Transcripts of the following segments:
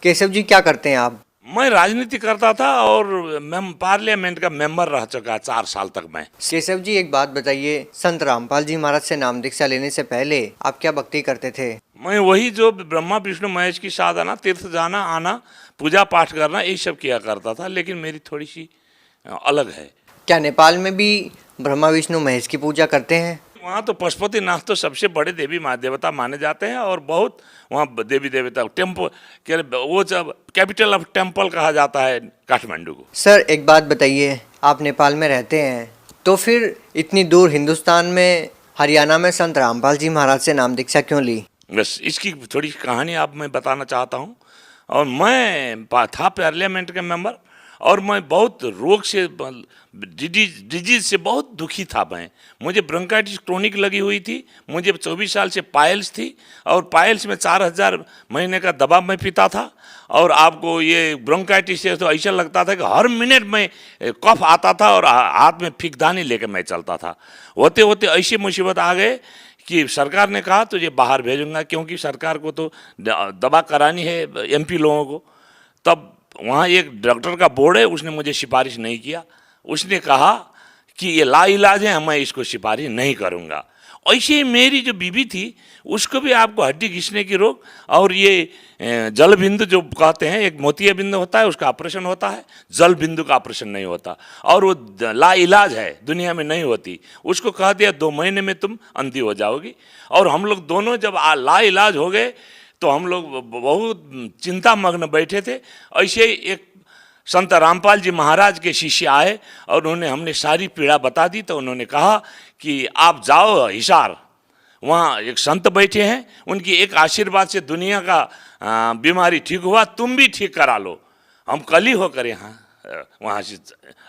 केशव जी क्या करते हैं आप? मैं राजनीति करता था और मैं पार्लियामेंट का मेंबर रह चुका 4 साल तक मैं। केशव जी एक बात बताइए, संत रामपाल जी महाराज से नाम दीक्षा लेने से पहले आप क्या भक्ति करते थे? मैं वही जो ब्रह्मा विष्णु महेश की साधना, तीर्थ जाना आना, पूजा पाठ करना, यही सब किया करता था, लेकिन मेरी थोड़ी सी अलग है। क्या नेपाल में भी ब्रह्मा विष्णु महेश की पूजा करते हैं? वहाँ तो पशुपतिनाथ तो सबसे बड़े देवी माँ देवता माने जाते हैं और बहुत वहाँ देवी देवता टेम्पल के वो जब कैपिटल ऑफ टेम्पल कहा जाता है काठमांडू को। सर एक बात बताइए, आप नेपाल में रहते हैं तो फिर इतनी दूर हिंदुस्तान में हरियाणा में संत रामपाल जी महाराज से नाम दीक्षा क्यों ली? बस इसकी थोड़ी कहानी आप मैं बताना चाहता हूँ। और मैं था पार्लियामेंट के मेंबर और मैं बहुत रोग से डिजीज से बहुत दुखी था मैं। मुझे ब्रोंकाइटिस क्रोनिक लगी हुई थी, मुझे 24 साल से पाइल्स थी और पाइल्स में 4000 महीने का दवा मैं पीता था। और आपको ये ब्रोंकाइटिस से तो ऐसा लगता था कि हर मिनट में कफ आता था और हाथ में फीकदानी लेकर मैं चलता था। होते होते ऐसी मुसीबत आ गए कि सरकार ने कहा तुझे बाहर भेजूंगा, क्योंकि सरकार को तो दवा करानी है एमपी लोगों को। तब वहाँ एक डॉक्टर का बोर्ड है, उसने मुझे सिफारिश नहीं किया। उसने कहा कि ये लाइलाज है, मैं इसको सिफारिश नहीं करूँगा। ऐसे ही मेरी जो बीवी थी उसको भी आपको हड्डी घिसने की रोग और ये जल बिंदु जो कहते हैं, एक मोतिया बिंदु होता है उसका ऑपरेशन होता है, जल बिंदु का ऑपरेशन नहीं होता और वो लाइलाज है, दुनिया में नहीं होती। उसको कह दिया 2 महीने में तुम अंधी हो जाओगी। और हम लोग दोनों जब लाइलाज हो गए तो हम लोग बहुत चिंता मग्न बैठे थे। ऐसे एक संत रामपाल जी महाराज के शिष्य आए और उन्होंने हमने सारी पीड़ा बता दी। तो उन्होंने कहा कि आप जाओ हिसार, वहाँ एक संत बैठे हैं, उनकी एक आशीर्वाद से दुनिया का बीमारी ठीक हुआ, तुम भी ठीक करा लो। हम कल ही होकर यहाँ वहाँ से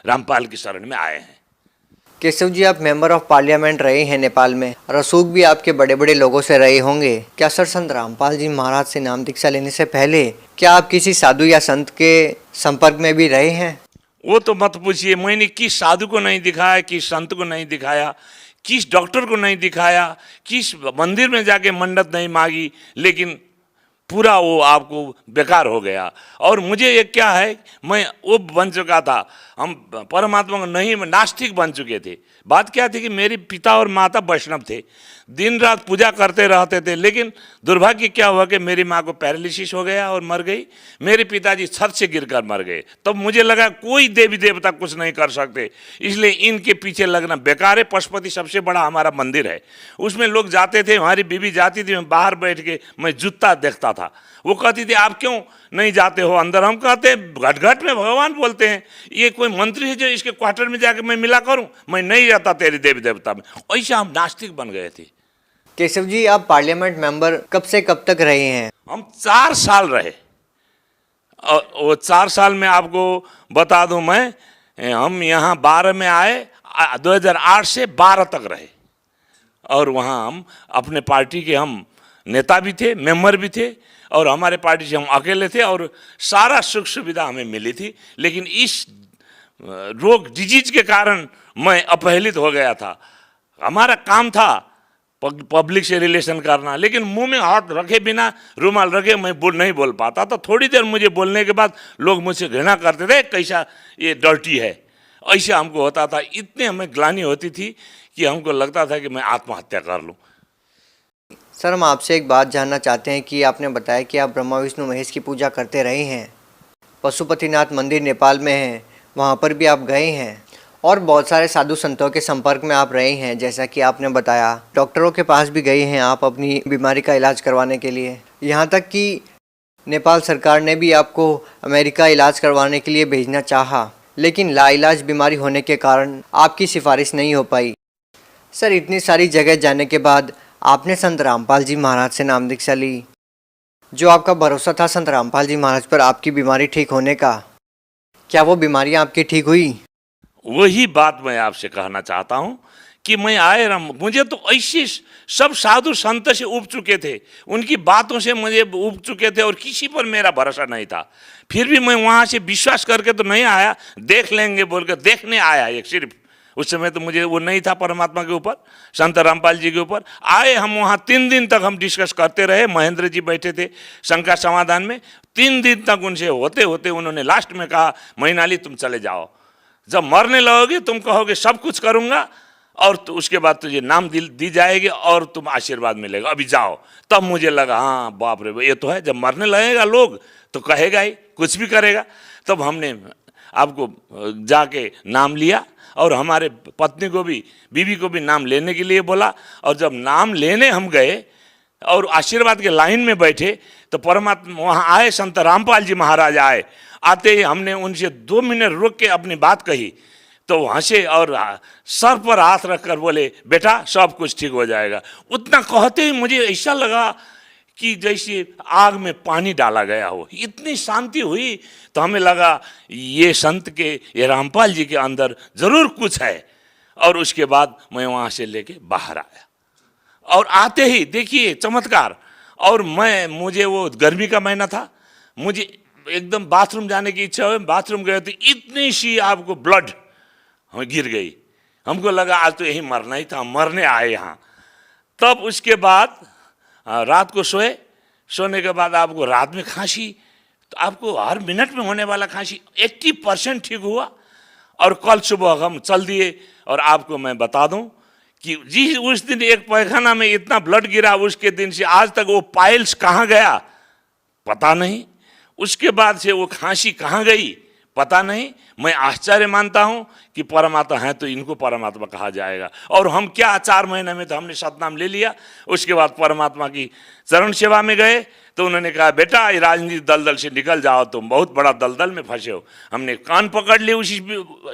रामपाल की शरण में आए हैं। केशव जी आप मेंबर ऑफ पार्लियामेंट रहे हैं नेपाल में, रसूख भी आपके बड़े बड़े लोगों से रहे होंगे। क्या सर संत रामपाल जी महाराज से नाम दीक्षा लेने से पहले क्या आप किसी साधु या संत के संपर्क में भी रहे हैं? वो तो मत पूछिए, मैंने किस साधु को नहीं दिखाया, किस संत को नहीं दिखाया, किस डॉक्टर को नहीं दिखाया, किस मंदिर में जाके मन्नत नहीं मांगी, लेकिन पूरा वो आपको बेकार हो गया। और मुझे ये क्या है, मैं वो बन चुका था, हम परमात्मा को नहीं, नास्तिक बन चुके थे। बात क्या थी कि मेरे पिता और माता वैष्णव थे, दिन रात पूजा करते रहते थे, लेकिन दुर्भाग्य क्या हुआ कि मेरी माँ को पैरालिसिस हो गया और मर गई। मेरे पिताजी छत से गिरकर मर गए। तब मुझे लगा कोई देवी देवता कुछ नहीं कर सकते, इसलिए इनके पीछे लगना बेकार है। पशुपति सबसे बड़ा हमारा मंदिर है, उसमें लोग जाते थे, हमारी बीवी जाती थी, मैं बाहर बैठ के मैं जूता देखता था। वो कहती थी आप क्यों नहीं जाते हो अंदर? हम कहते घट घट में भगवान बोलते हैं, ये कोई मंत्री है जो इसके क्वार्टर में जाके मैं मिला करूं? मैं नहीं रहता तेरी देवी देवता में। ऐसे हम नास्तिक बन गए थे। केशव जी आप पार्लियामेंट मेंबर कब से कब तक रहे हैं? हम 4 साल रहे। और वो 4 साल में आपको बता दूं मैं, हम यहाँ 12 में आए, 2008 से 12 तक रहे। और वहाँ हम अपने पार्टी के हम नेता भी थे, मेंबर भी थे, और हमारे पार्टी से हम अकेले थे और सारा सुख सुविधा हमें मिली थी। लेकिन इस रोग डिजीज के कारण मैं अपहेलित हो गया था। हमारा काम था पब्लिक से रिलेशन करना, लेकिन मुंह में हाथ रखे बिना, रुमाल रखे मैं नहीं बोल पाता। तो थोड़ी देर मुझे बोलने के बाद लोग मुझसे घृणा करते थे, कैसा ये डर्टी है, ऐसे हमको होता था। इतने हमें ग्लानि होती थी कि हमको लगता था कि मैं आत्महत्या कर लूँ। सर हम आपसे एक बात जानना चाहते हैं कि आपने बताया कि आप ब्रह्मा विष्णु महेश की पूजा करते रहे हैं, पशुपतिनाथ मंदिर नेपाल में है, वहाँ पर भी आप गए हैं और बहुत सारे साधु संतों के संपर्क में आप रहे हैं, जैसा कि आपने बताया। डॉक्टरों के पास भी गए हैं आप अपनी बीमारी का इलाज करवाने के लिए, यहाँ तक कि नेपाल सरकार ने भी आपको अमेरिका इलाज करवाने के लिए भेजना चाहा, लेकिन लाइलाज बीमारी होने के कारण आपकी सिफारिश नहीं हो पाई। सर इतनी सारी जगह जाने के बाद आपने संत रामपाल जी महाराज से नाम दीक्षा ली, जो आपका भरोसा था संत रामपाल जी महाराज पर आपकी बीमारी ठीक होने का, क्या वो बीमारियां आपकी ठीक हुई? वही बात मैं आपसे कहना चाहता हूँ कि मैं आए मुझे तो ऐसे सब साधु संत से उब चुके थे, उनकी बातों से मुझे उब चुके थे और किसी पर मेरा भरोसा नहीं था। फिर भी मैं वहाँ से विश्वास करके तो नहीं आया, देख लेंगे बोल कर देखने आया एक सिर्फ, उस समय तो मुझे वो नहीं था परमात्मा के ऊपर, संत रामपाल जी के ऊपर। आए हम वहाँ 3 दिन तक हम डिस्कस करते रहे, महेंद्र जी बैठे थे शंका समाधान में। 3 दिन तक उनसे होते होते उन्होंने लास्ट में कहा, मैनाली तुम चले जाओ, जब मरने लगोगे तुम कहोगे सब कुछ करूँगा और तो उसके बाद तुझे नाम दी जाएगी और तुम आशीर्वाद मिलेगा, अभी जाओ। तब मुझे लगा हाँ बाप रे ये तो है, जब मरने लगेगा लोग तो कहेगा ही, कुछ भी करेगा। तब हमने आपको जाके नाम लिया और हमारे पत्नी को भी, बीवी को भी नाम लेने के लिए बोला। और जब नाम लेने हम गए और आशीर्वाद के लाइन में बैठे तो परमात्मा वहाँ आए, संत रामपाल जी महाराज आए। आते ही हमने उनसे 2 मिनट रुक के अपनी बात कही तो हंसे और सर पर हाथ रखकर बोले, बेटा सब कुछ ठीक हो जाएगा। उतना कहते ही मुझे ऐसा लगा कि जैसे आग में पानी डाला गया हो, इतनी शांति हुई। तो हमें लगा ये संत के, ये रामपाल जी के अंदर ज़रूर कुछ है। और उसके बाद मैं वहाँ से लेके बाहर आया और आते ही देखिए चमत्कार। और मुझे वो गर्मी का महीना था, मुझे एकदम बाथरूम जाने की इच्छा हुई। बाथरूम गए तो इतनी सी आपको ब्लड हमें गिर गई। हमको लगा आज तो यही मरना ही था, मरने आए यहाँ। तब उसके बाद रात को सोने के बाद आपको रात में खांसी, तो आपको हर मिनट में होने वाला खांसी 80% ठीक हुआ। और कल सुबह हम चल दिए। और आपको मैं बता दूं कि जी उस दिन एक पैखाना में इतना ब्लड गिरा, उसके दिन से आज तक वो पाइल्स कहाँ गया पता नहीं, उसके बाद से वो खांसी कहाँ गई पता नहीं। मैं आश्चर्य मानता हूँ कि परमात्मा है तो इनको परमात्मा कहा जाएगा। और हम क्या 4 महीने में तो हमने सतनाम ले लिया। उसके बाद परमात्मा की चरण सेवा में गए तो उन्होंने कहा, बेटा ये राजनीति दलदल से निकल जाओ, तुम बहुत बड़ा दलदल में फंसे हो। हमने कान पकड़ लिए उसी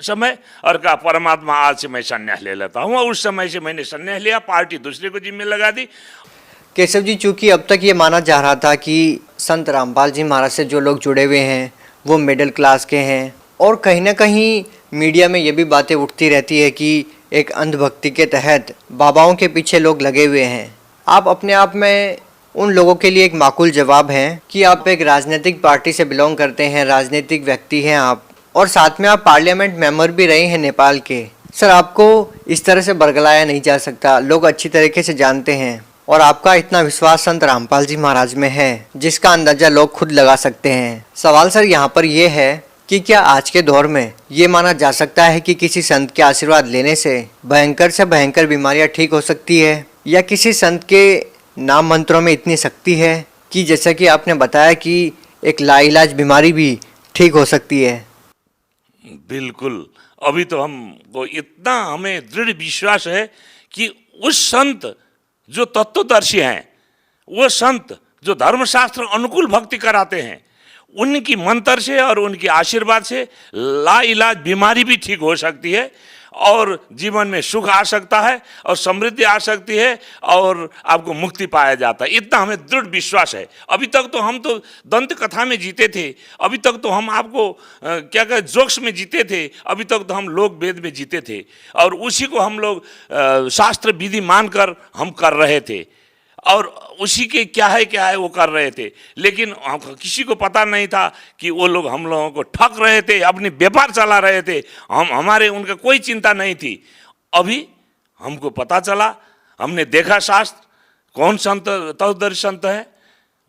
समय और कहा, परमात्मा आज से मैं संन्यास ले लेता हूँ। और उस समय से मैंने संन्यास लिया, पार्टी दूसरे को जिम्मे लगा दी। केशव जी, चूँकि अब तक ये माना जा रहा था कि संत रामपाल जी महाराज से जो लोग जुड़े हुए हैं वो मिडिल क्लास के हैं, और कहीं ना कहीं मीडिया में ये भी बातें उठती रहती है कि एक अंधभक्ति के तहत बाबाओं के पीछे लोग लगे हुए हैं। आप अपने आप में उन लोगों के लिए एक माकूल जवाब हैं कि आप एक राजनीतिक पार्टी से बिलोंग करते हैं, राजनीतिक व्यक्ति हैं आप, और साथ में आप पार्लियामेंट मेंबर भी रहे हैं नेपाल के। सर, आपको इस तरह से बरगलाया नहीं जा सकता, लोग अच्छी तरीके से जानते हैं। और आपका इतना विश्वास संत रामपाल जी महाराज में है जिसका अंदाजा लोग खुद लगा सकते हैं। सवाल सर यहाँ पर यह है कि क्या आज के दौर में ये माना जा सकता है कि किसी संत के आशीर्वाद लेने से भयंकर से भयंकर बीमारियां ठीक हो सकती है, या किसी संत के नाम मंत्रों में इतनी शक्ति है कि जैसा कि आपने बताया कि एक लाइलाज बीमारी भी ठीक हो सकती है? बिल्कुल। अभी तो हमको इतना हमें दृढ़ विश्वास है कि उस संत जो तत्वदर्शी हैं, वो संत जो धर्मशास्त्र अनुकूल भक्ति कराते हैं, उनकी मंत्र से और उनके आशीर्वाद से लाइलाज बीमारी भी ठीक हो सकती है और जीवन में सुख आ सकता है और समृद्धि आ सकती है और आपको मुक्ति पाया जाता है। इतना हमें दृढ़ विश्वास है। अभी तक तो हम तो दंत कथा में जीते थे, अभी तक तो हम आपको क्या कहते जोक्स में जीते थे, अभी तक तो हम लोक वेद में जीते थे और उसी को हम लोग शास्त्र विधि मानकर हम कर रहे थे और उसी के क्या है वो कर रहे थे। लेकिन किसी को पता नहीं था कि वो लोग हम लोगों को ठग रहे थे, अपनी व्यापार चला रहे थे। हमारे उनका कोई चिंता नहीं थी। अभी हमको पता चला, हमने देखा शास्त्र कौन संत तत्वदर्शी संत है।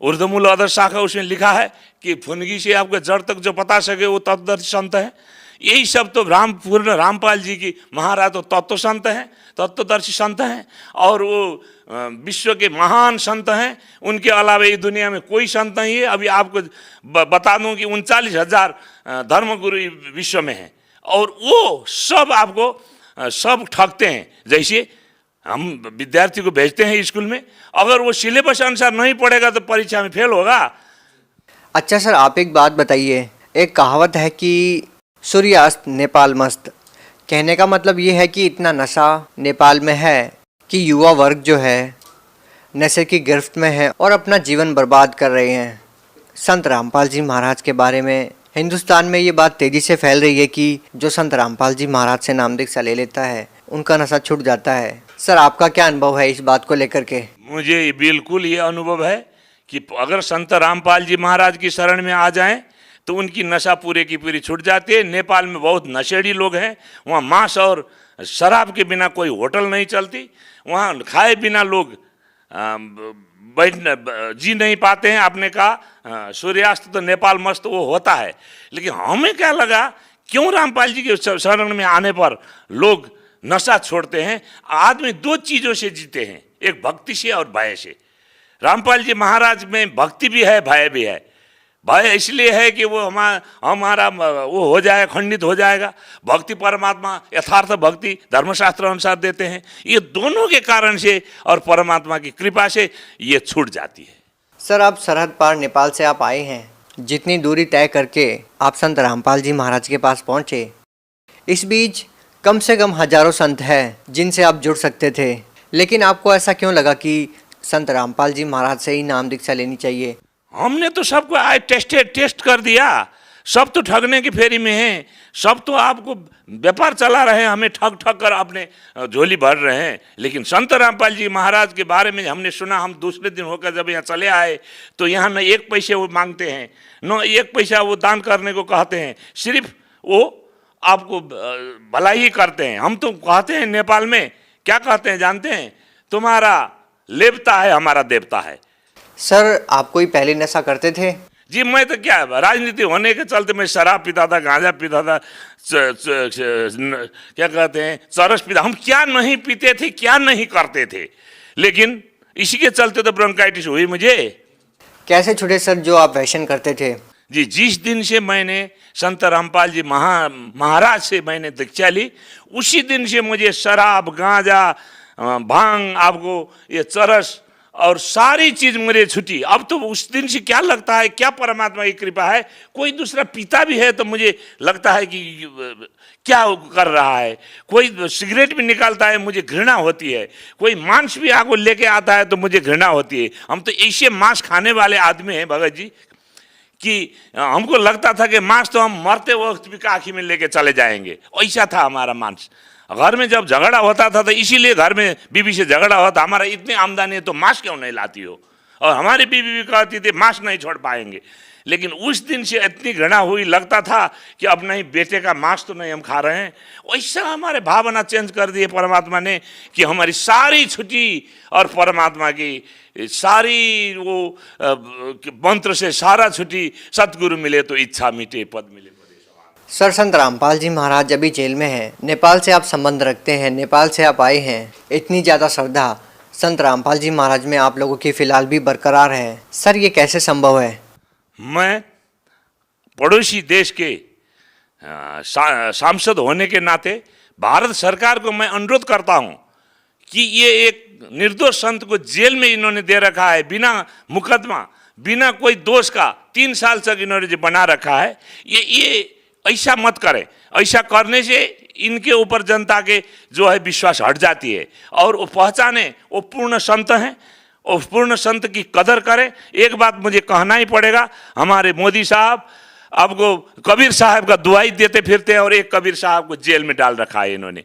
ऊर्ध्वमूल अधर शाखा उसमें लिखा है कि फुनगी से आपके जड़ तक जो पता सके वो तत्वदर्शी संत है। यही सब तो पूर्ण रामपाल जी की महाराज तो तत्व संत हैं, तत्वदर्शी संत हैं और वो विश्व के महान संत हैं। उनके अलावा इस दुनिया में कोई संत नहीं है। अभी आपको बता दूं कि 39,000 धर्मगुरु विश्व में हैं और वो सब आपको सब ठगते हैं। जैसे हम विद्यार्थी को भेजते हैं स्कूल में, अगर वो सिलेबस अनुसार नहीं पढ़ेगा तो परीक्षा में फेल होगा। अच्छा सर, आप एक बात बताइए, एक कहावत है कि सूर्यास्त नेपाल मस्त। कहने का मतलब ये है कि इतना नशा नेपाल में है कि युवा वर्ग जो है नशे की गिरफ्त में है और अपना जीवन बर्बाद कर रहे हैं। संत रामपाल जी महाराज के बारे में हिंदुस्तान में ये बात तेज़ी से फैल रही है कि जो संत रामपाल जी महाराज से नाम दीक्षा ले लेता है उनका नशा छूट जाता है। सर, आपका क्या अनुभव है इस बात को लेकर के? मुझे बिल्कुल ये अनुभव है कि अगर संत रामपाल जी महाराज की शरण में आ जाएं तो उनकी नशा पूरे की पूरी छूट जाती है। नेपाल में बहुत नशेड़ी लोग हैं, वहाँ मांस और शराब के बिना कोई होटल नहीं चलती, वहाँ खाए बिना लोग बैठ जी नहीं पाते हैं। आपने कहा सूर्यास्त तो नेपाल मस्त वो होता है, लेकिन हमें क्या लगा क्यों रामपाल जी के शरण में आने पर लोग नशा छोड़ते हैं। आदमी दो चीज़ों से जीते हैं, एक भक्ति से और भय से। रामपाल जी महाराज में भक्ति भी है, भय भी है। भय इसलिए है कि वो हमारा वो हो जाए, खंडित हो जाएगा। भक्ति परमात्मा यथार्थ भक्ति धर्मशास्त्र अनुसार देते हैं। ये दोनों के कारण से और परमात्मा की कृपा से ये छूट जाती है। सर, आप सरहद पार नेपाल से आप आए हैं, जितनी दूरी तय करके आप संत रामपाल जी महाराज के पास पहुँचे, इस बीच कम से कम हजारों संत हैं जिनसे आप जुड़ सकते थे, लेकिन आपको ऐसा क्यों लगा कि संत रामपाल जी महाराज से ही नाम दीक्षा लेनी चाहिए? हमने तो सबको आज टेस्ट कर दिया। सब तो ठगने की फेरी में हैं, सब तो आपको व्यापार चला रहे हैं, हमें ठग ठग कर अपने झोली भर रहे हैं। लेकिन संत रामपाल जी महाराज के बारे में हमने सुना। हम दूसरे दिन होकर जब यहाँ चले आए तो यहाँ न एक पैसे वो मांगते हैं, न एक पैसा वो दान करने को कहते हैं, सिर्फ वो आपको भलाई ही करते हैं। हम तो कहते हैं नेपाल में क्या कहते हैं जानते हैं? तुम्हारा लेवता है, हमारा देवता है। सर, आप कोई पहले नशा करते थे? जी, मैं तो क्या राजनीति होने के चलते मैं शराब पीता था, गांजा पीता था, क्या कहते हैं चरस पीता। हम क्या नहीं पीते थे, क्या नहीं करते थे, लेकिन इसी के चलते तो ब्रोंकाइटिस हुई मुझे। कैसे छूटे सर जो आप वैशन करते थे? जी, जिस दिन से मैंने संत रामपाल जी महाराज से मैंने दीक्षा ली, उसी दिन से मुझे शराब, गांजा, भांग, आपको ये चरस और सारी चीज मेरे छुट्टी। अब तो उस दिन से क्या लगता है, क्या परमात्मा की कृपा है। कोई दूसरा पीता भी है तो मुझे लगता है कि क्या कर रहा है। कोई सिगरेट भी निकालता है, मुझे घृणा होती है। कोई मांस भी आगो लेके आता है तो मुझे घृणा होती है। हम तो ऐसे मांस खाने वाले आदमी हैं भगत जी कि हमको लगता था कि मांस तो हम मरते वक्त भी काखी में लेके चले जाएंगे। ऐसा था हमारा मांस। घर में जब झगड़ा होता था तो इसीलिए घर में बीवी से झगड़ा होता, हमारा इतनी आमदनी है तो मांस क्यों नहीं लाती हो। और हमारी बीवी भी कहती थी मांस नहीं छोड़ पाएंगे। लेकिन उस दिन से इतनी घृणा हुई, लगता था कि अब नहीं, बेटे का मांस तो नहीं हम खा रहे हैं। वैसा हमारे भावना चेंज कर दिए परमात्मा ने कि हमारी सारी छुट्टी और परमात्मा की सारी वो मंत्र से सारा छुट्टी, सतगुरु मिले तो इच्छा मिटे, पद मिले। सर, संत रामपाल जी महाराज अभी जेल में हैं। नेपाल से आप संबंध रखते हैं, नेपाल से आप आए हैं, इतनी ज़्यादा श्रद्धा संत रामपाल जी महाराज में आप लोगों की फ़िलहाल भी बरकरार है। सर, ये कैसे संभव है? मैं पड़ोसी देश के सांसद होने के नाते भारत सरकार को मैं अनुरोध करता हूं कि ये एक निर्दोष संत को जेल में इन्होंने दे रखा है, बिना मुकदमा, बिना कोई दोष का 3 साल तक इन्होंने जो बना रखा है, ये ऐसा मत करें। ऐसा करने से इनके ऊपर जनता के जो है विश्वास हट जाती है और वो पहचाने वो पूर्ण संत हैं, और पूर्ण संत की कदर करें। एक बात मुझे कहना ही पड़ेगा, हमारे मोदी साहब आपको कबीर साहब का दुआई देते फिरते हैं और एक कबीर साहब को जेल में डाल रखा है इन्होंने।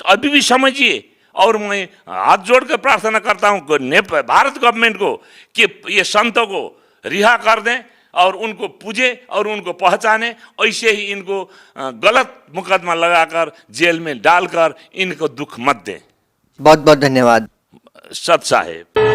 अभी भी समझिए। और मैं हाथ जोड़कर प्रार्थना करता हूँ भारत गवर्नमेंट को कि ये संतों को रिहा कर दें और उनको पूजे और उनको पहचाने। ऐसे ही इनको गलत मुकदमा लगाकर जेल में डालकर इनको दुख मत दें। बहुत बहुत धन्यवाद। सत साहेब।